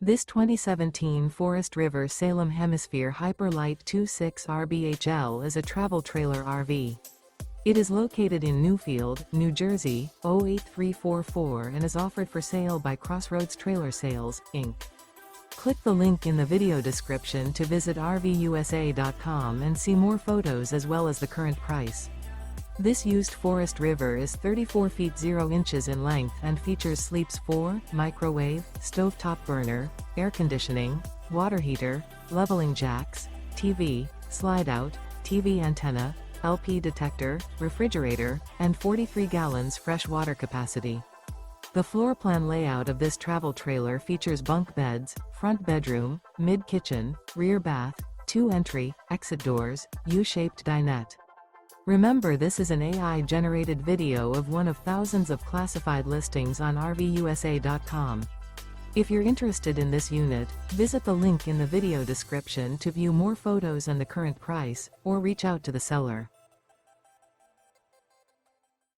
This 2017 Forest River Salem Hemisphere Hyper-Lyte 26 RBHL is a travel trailer RV. It is located in Newfield, New Jersey, 08344 and is offered for sale by Crossroads Trailer Sales, Inc. Click the link in the video description to visit RVUSA.com and see more photos as well as the current price. This used Forest River is 34 feet 0 inches in length and features sleeps 4, microwave, stovetop burner, air conditioning, water heater, leveling jacks, TV, slide-out, TV antenna, LP detector, refrigerator, and 43 gallons fresh water capacity. The floor plan layout of this travel trailer features bunk beds, front bedroom, mid-kitchen, rear bath, 2 entry, exit doors, U-shaped dinette. Remember, this is an AI-generated video of one of thousands of classified listings on RVUSA.com. If you're interested in this unit, visit the link in the video description to view more photos and the current price, or reach out to the seller.